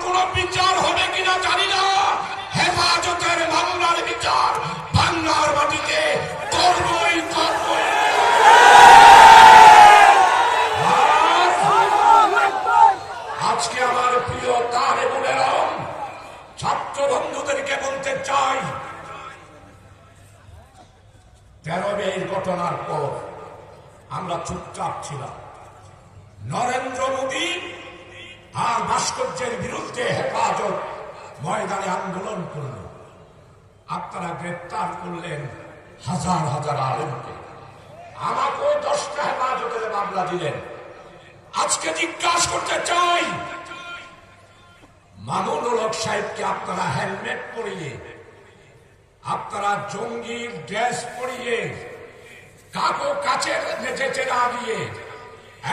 কোন বিচার হবে কিনা জানি না, হেফাজতের মামলার বিচার বাংলার মাটিতে করবই করবই। আজকে আমার প্রিয় তালেবুনেরা, ছাত্র বন্ধুদেরকে বলতে চাই, 13 মের ঘটনার পর আমরা চুপচাপ ছিলাম। নরেন্দ্র মোদী আর ভাস্কর্যের বিরুদ্ধে হেফাজত ময়দানে আন্দোলন করল। আপনারা গ্রেপ্তার করলেন হাজার হাজার আলেমকে, আমাকেও 10টা হেফাজতের মামলা দিলেন। আজকে জিজ্ঞাসা করতে চাই, মামুনুল হক সাহেবকে আপনারা হেলমেট পরিয়ে, আপনারা জঙ্গির ড্রেস পরিয়ে, কাগো কাচের নেচেছে না দিয়ে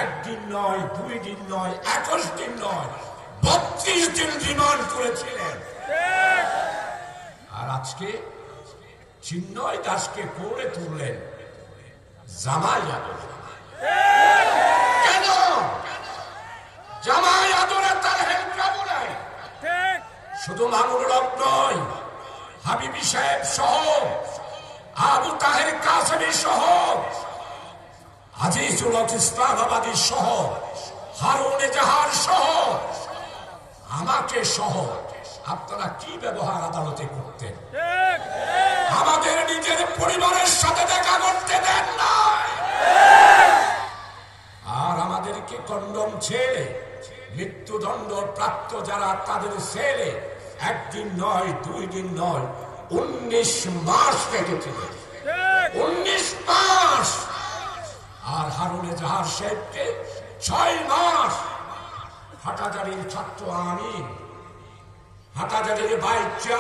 একদিন নয়, 2 দিন নয়, 21 দিন নয়, 32 দিন রিমান্ড করেছিলেন। আর আজকে চিন্ময় দাসকে কোর্টে তুললেন জামাই আদরে। কেন জামাই আদরে তার হেলকাবো নাই? শুধু মামুনুল হক নয়, হাবিবি সাহেব সহ, আবু তাহের কাসেমি সহ, আজিজুল হক ইসলামাবাদী সহ, হারুন এজাহার সহ, আমাকে সহ আপনারা কি ব্যবহার আদালতে করতেন? আমাদের নিজের পরিবারের সাথে দেখা করতে দেন না, আর আমাদেরকে কন্ডম ছেড়ে মৃত্যুদণ্ড প্রাপ্ত যারা, তাদের ছেড়ে একদিন নয়, 2 দিন নয়, 19 মাস রেখেছিলেন। 19 মাস। আর হারুন এজাহার সাহেবকে 6 মাস। হাটাজারির ছাত্র আমিন, হাটাজারির ভাই চেয়ার